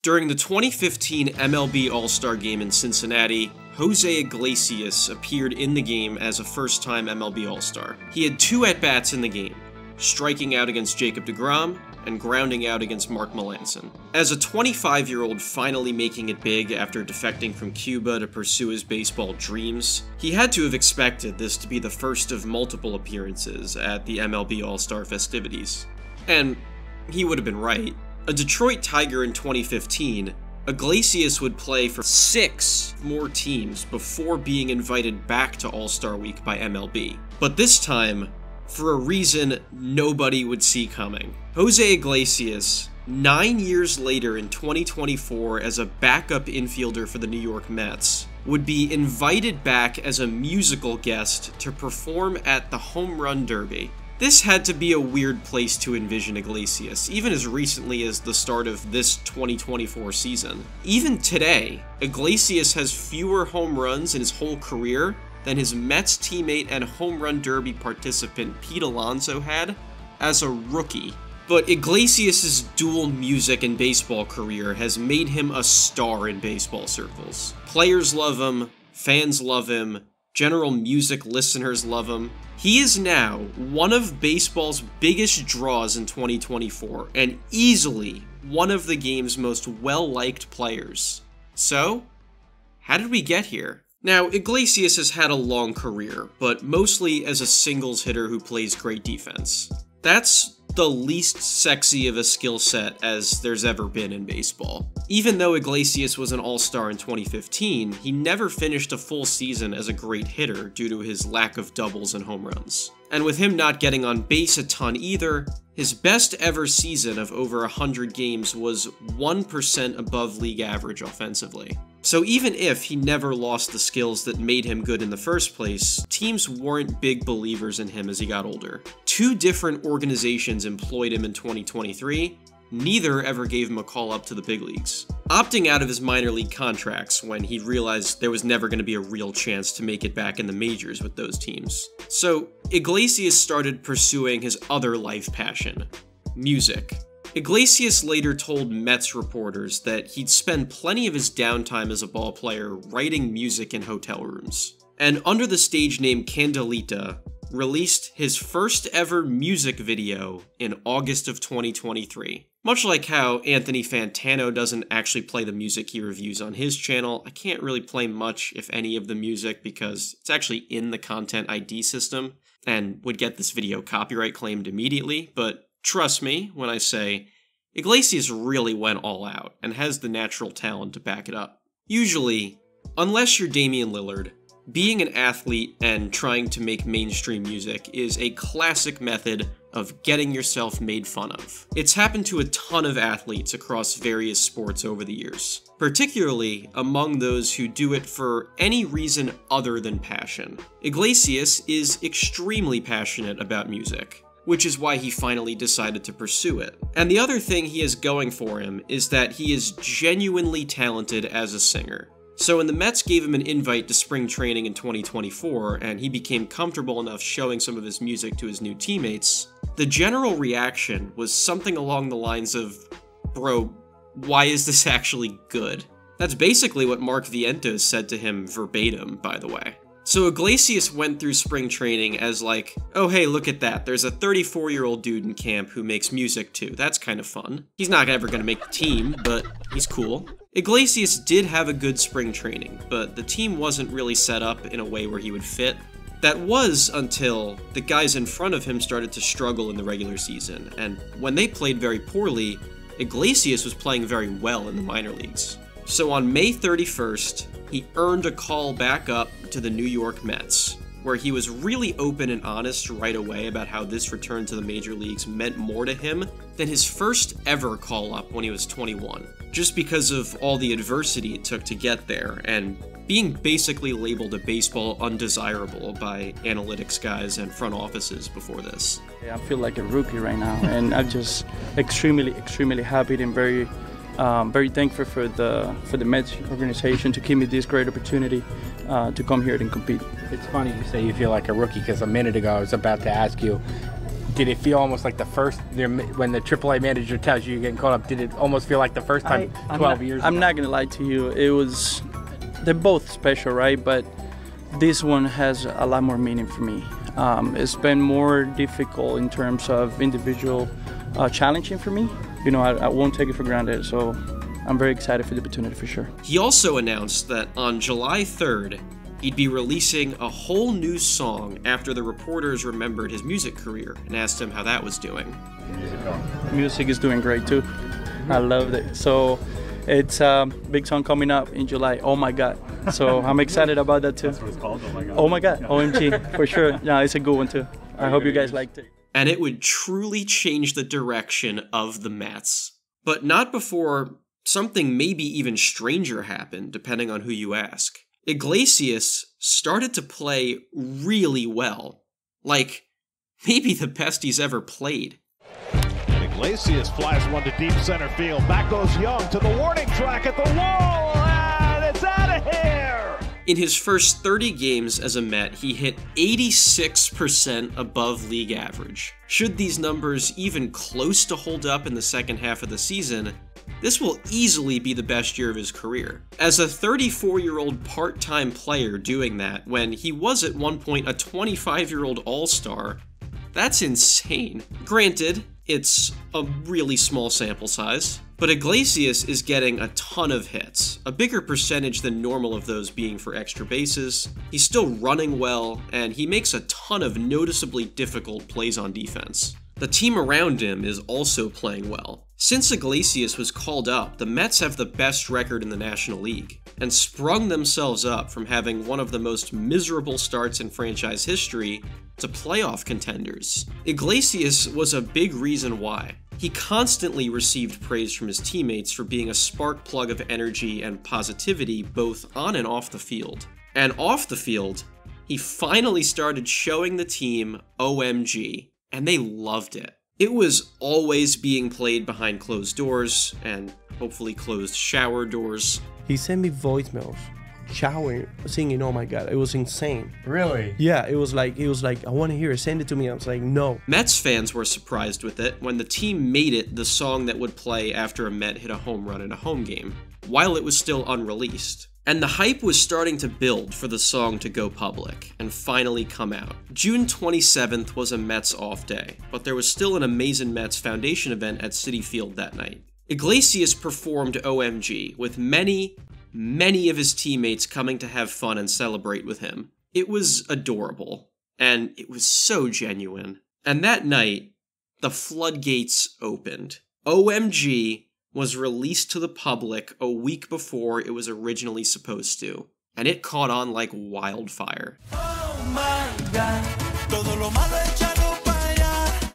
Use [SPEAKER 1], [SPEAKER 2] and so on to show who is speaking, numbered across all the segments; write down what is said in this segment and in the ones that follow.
[SPEAKER 1] During the 2015 MLB All-Star Game in Cincinnati, Jose Iglesias appeared in the game as a first-time MLB All-Star. He had 2 at-bats in the game, striking out against Jacob deGrom and grounding out against Mark Melancon. As a 25-year-old finally making it big after defecting from Cuba to pursue his baseball dreams, he had to have expected this to be the first of multiple appearances at the MLB All-Star festivities. And he would have been right. A Detroit Tiger in 2015, Iglesias would play for 6 more teams before being invited back to All-Star Week by MLB. But this time, for a reason nobody would see coming. Jose Iglesias, 9 years later in 2024 as a backup infielder for the New York Mets, would be invited back as a musical guest to perform at the Home Run Derby. This had to be a weird place to envision Iglesias, even as recently as the start of this 2024 season. Even today, Iglesias has fewer home runs in his whole career than his Mets teammate and Home Run Derby participant Pete Alonso had as a rookie. But Iglesias' dual music and baseball career has made him a star in baseball circles. Players love him, fans love him, general music listeners love him. He is now one of baseball's biggest draws in 2024, and easily one of the game's most well-liked players. So, how did we get here? Now, Iglesias has had a long career, but mostly as a singles hitter who plays great defense. That's the least sexy of a skill set as there's ever been in baseball. Even though Iglesias was an all-star in 2015, he never finished a full season as a great hitter due to his lack of doubles and home runs. And with him not getting on base a ton either, his best ever season of over 100 games was 1% above league average offensively. So even if he never lost the skills that made him good in the first place, teams weren't big believers in him as he got older. 2 different organizations employed him in 2023, neither ever gave him a call up to the big leagues, opting out of his minor league contracts when he realized there was never going to be a real chance to make it back in the majors with those teams. So Iglesias started pursuing his other life passion, music. Iglesias later told Mets reporters that he'd spend plenty of his downtime as a ball player writing music in hotel rooms, and under the stage name Candelita, released his first ever music video in August of 2023. Much like how Anthony Fantano doesn't actually play the music he reviews on his channel, I can't really play much, if any, of the music because it's actually in the Content ID system and would get this video copyright claimed immediately, but trust me when I say, Iglesias really went all out and has the natural talent to back it up. Usually, unless you're Damian Lillard, being an athlete and trying to make mainstream music is a classic method of getting yourself made fun of. It's happened to a ton of athletes across various sports over the years, particularly among those who do it for any reason other than passion. Iglesias is extremely passionate about music, which is why he finally decided to pursue it. And the other thing he has going for him is that he is genuinely talented as a singer. So when the Mets gave him an invite to spring training in 2024, and he became comfortable enough showing some of his music to his new teammates, the general reaction was something along the lines of, "Bro, why is this actually good?" That's basically what Mark Vientos said to him verbatim, by the way. So Iglesias went through spring training as like, oh hey, look at that, there's a 34-year-old dude in camp who makes music too, that's kind of fun. He's not ever gonna make the team, but he's cool. Iglesias did have a good spring training, but the team wasn't really set up in a way where he would fit. That was until the guys in front of him started to struggle in the regular season, and when they played very poorly, Iglesias was playing very well in the minor leagues. So on May 31st, he earned a call back up to the New York Mets, where he was really open and honest right away about how this return to the major leagues meant more to him than his first ever call-up when he was 21, just because of all the adversity it took to get there, and being basically labeled a baseball undesirable by analytics guys and front offices before this.
[SPEAKER 2] I feel like a rookie right now, and I'm just extremely happy and very thankful for the Mets organization to give me this great opportunity to come here and compete.
[SPEAKER 3] It's funny you say you feel like a rookie because a minute ago I was about to ask you, did it feel almost like the first, when the AAA manager tells you you're getting called up, did it almost feel like the first time 12 years ago?
[SPEAKER 2] I'm not going to lie to you. They're both special, right? But this one has a lot more meaning for me. It's been more difficult in terms of individual challenging for me. You know, I won't take it for granted, so I'm very excited for the opportunity for sure.
[SPEAKER 1] He also announced that on July 3rd, he'd be releasing a whole new song after the reporters remembered his music career and asked him how that was doing.
[SPEAKER 2] Music is doing great too. I loved it. So it's a big song coming up in July, Oh My God. So I'm excited about that too.
[SPEAKER 4] That's what it's called, Oh My God.
[SPEAKER 2] Oh My God, OMG, for sure. Yeah, it's a good one too. I hope you guys liked it.
[SPEAKER 1] And it would truly change the direction of the Mets. But not before something maybe even stranger happened, depending on who you ask. Iglesias started to play really well. Like, maybe the best he's ever played.
[SPEAKER 5] Iglesias flies one to deep center field. Back goes Young to the warning track at the wall, and it's out of here!
[SPEAKER 1] In his first 30 games as a Met, he hit 86% above league average. Should these numbers even close to hold up in the second half of the season, this will easily be the best year of his career. As a 34-year-old part-time player doing that when he was at one point a 25-year-old all-star, that's insane. Granted, it's a really small sample size, but Iglesias is getting a ton of hits, a bigger percentage than normal of those being for extra bases. He's still running well, and he makes a ton of noticeably difficult plays on defense. The team around him is also playing well. Since Iglesias was called up, the Mets have the best record in the National League, and sprung themselves up from having one of the most miserable starts in franchise history to playoff contenders. Iglesias was a big reason why. He constantly received praise from his teammates for being a spark plug of energy and positivity both on and off the field. And off the field, he finally started showing the team OMG, and they loved it. It was always being played behind closed doors, and hopefully closed shower doors.
[SPEAKER 6] He sent me voicemails, showering, singing, Oh My God. It was insane.
[SPEAKER 3] Really?
[SPEAKER 6] Yeah, it was like, I want to hear it, send it to me. I was like, no.
[SPEAKER 1] Mets fans were surprised with it when the team made it the song that would play after a Met hit a home run in a home game, while it was still unreleased. And the hype was starting to build for the song to go public and finally come out. June 27th was a Mets off day, but there was still an Amazing Mets Foundation event at Citi Field that night. Iglesias performed OMG, with many of his teammates coming to have fun and celebrate with him. It was adorable, and it was so genuine. And that night, the floodgates opened. OMG was released to the public a week before it was originally supposed to, and it caught on like wildfire. Oh my God.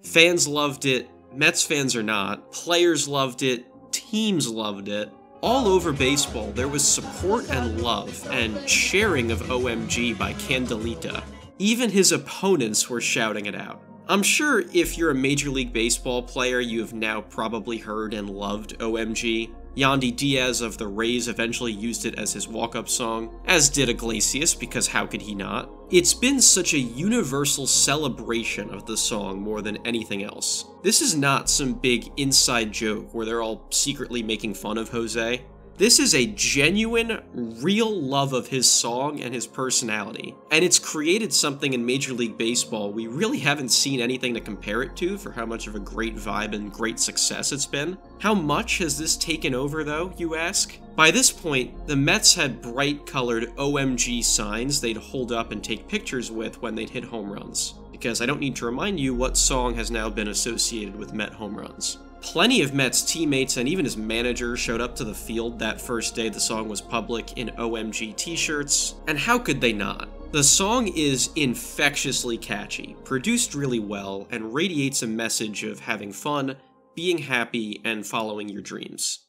[SPEAKER 1] Fans loved it, Mets fans are not, players loved it, teams loved it. All over baseball, there was support and love and sharing of OMG by Candelita. Even his opponents were shouting it out. I'm sure if you're a Major League Baseball player, you have now probably heard and loved OMG. Yandy Diaz of the Rays eventually used it as his walk-up song, as did Iglesias, because how could he not? It's been such a universal celebration of the song more than anything else. This is not some big inside joke where they're all secretly making fun of Jose. This is a genuine, real love of his song and his personality, and it's created something in Major League Baseball we really haven't seen anything to compare it to for how much of a great vibe and great success it's been. How much has this taken over, though, you ask? By this point, the Mets had bright-colored OMG signs they'd hold up and take pictures with when they'd hit home runs, because I don't need to remind you what song has now been associated with Met home runs. Plenty of Mets teammates and even his manager showed up to the field that first day the song was public in OMG t-shirts, and how could they not? The song is infectiously catchy, produced really well, and radiates a message of having fun, being happy, and following your dreams.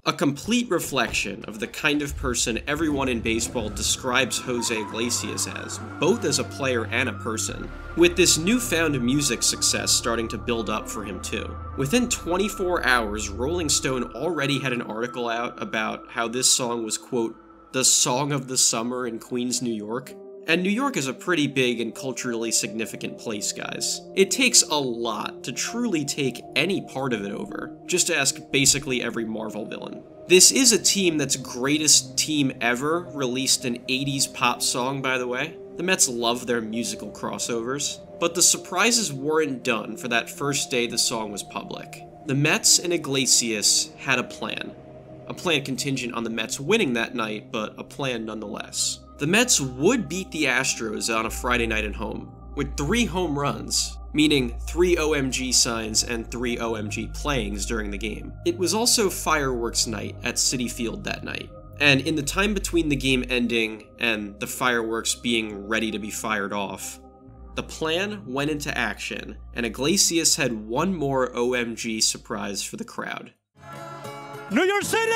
[SPEAKER 1] A complete reflection of the kind of person everyone in baseball describes Jose Iglesias as, both as a player and a person, with this newfound music success starting to build up for him too. Within 24 hours, Rolling Stone already had an article out about how this song was, quote, the song of the summer in Queens, New York. And New York is a pretty big and culturally significant place, guys. It takes a lot to truly take any part of it over. Just ask basically every Marvel villain. This is a team that's greatest team ever released an 80s pop song, by the way. The Mets love their musical crossovers. But the surprises weren't done for that first day the song was public. The Mets and Iglesias had a plan. A plan contingent on the Mets winning that night, but a plan nonetheless. The Mets would beat the Astros on a Friday night at home, with 3 home runs, meaning 3 OMG signs and 3 OMG playings during the game. It was also fireworks night at Citi Field that night, and in the time between the game ending and the fireworks being ready to be fired off, the plan went into action, and Iglesias had one more OMG surprise for the crowd.
[SPEAKER 4] New York City!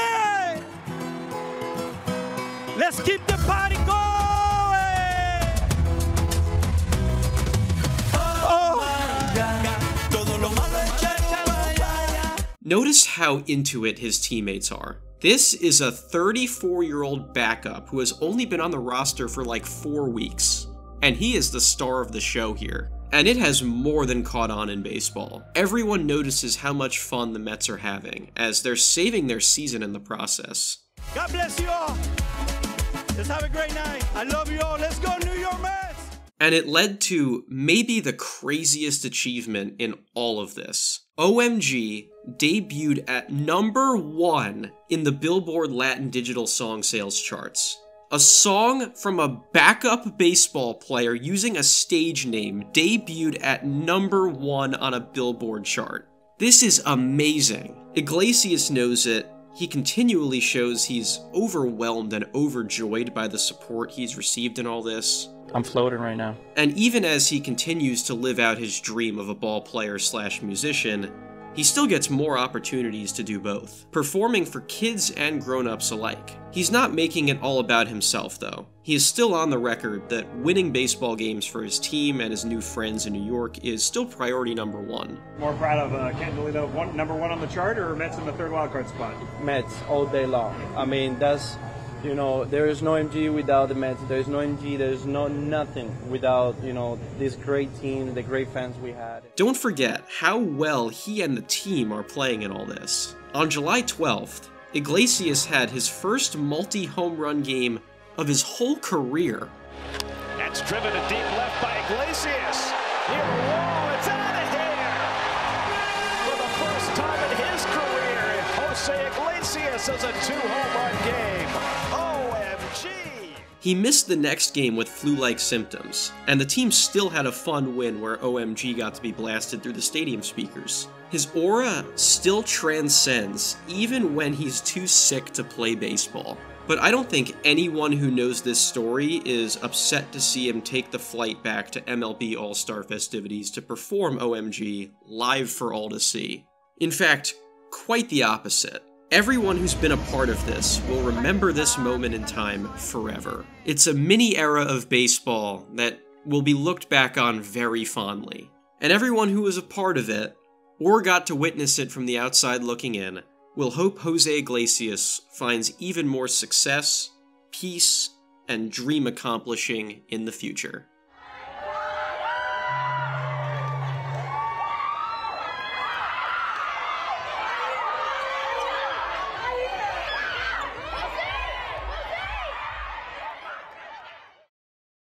[SPEAKER 4] Let's keep the party going!
[SPEAKER 1] Notice how into it his teammates are. This is a 34-year-old backup who has only been on the roster for like 4 weeks. And he is the star of the show here. And it has more than caught on in baseball. Everyone notices how much fun the Mets are having, as they're saving their season in the process.
[SPEAKER 4] God bless you all! Let's have a great night. I love you all. Let's go New York Mets!
[SPEAKER 1] And it led to maybe the craziest achievement in all of this. OMG debuted at #1 in the Billboard Latin Digital Song Sales charts. A song from a backup baseball player using a stage name debuted at #1 on a Billboard chart. This is amazing. Iglesias knows it. He continually shows he's overwhelmed and overjoyed by the support he's received in all this.
[SPEAKER 2] I'm floating right now.
[SPEAKER 1] And even as he continues to live out his dream of a ball player / musician, he still gets more opportunities to do both, performing for kids and grown-ups alike. He's not making it all about himself, though. He is still on the record that winning baseball games for his team and his new friends in New York is still priority #1.
[SPEAKER 7] More proud of Candelito, #1 on the chart, or Mets in the 3rd wildcard spot?
[SPEAKER 2] Mets all day long. I mean, that's, you know, there is no MG without the Mets. There is no MG, there is no nothing without, you know, this great team, the great fans we had.
[SPEAKER 1] Don't forget how well he and the team are playing in all this. On July 12th, Iglesias had his first multi-home run game of his whole career.
[SPEAKER 5] That's driven to deep left by Iglesias. Near the wall, it's out of here. For the first time in his career, Jose Iglesias has a 2-home run game. OMG!
[SPEAKER 1] He missed the next game with flu-like symptoms, and the team still had a fun win where OMG got to be blasted through the stadium speakers. His aura still transcends, even when he's too sick to play baseball. But I don't think anyone who knows this story is upset to see him take the flight back to MLB All-Star festivities to perform OMG live for all to see. In fact, quite the opposite. Everyone who's been a part of this will remember this moment in time forever. It's a mini era of baseball that will be looked back on very fondly. And everyone who was a part of it, or got to witness it from the outside looking in, will hope Jose Iglesias finds even more success, peace, and dream accomplishing in the future.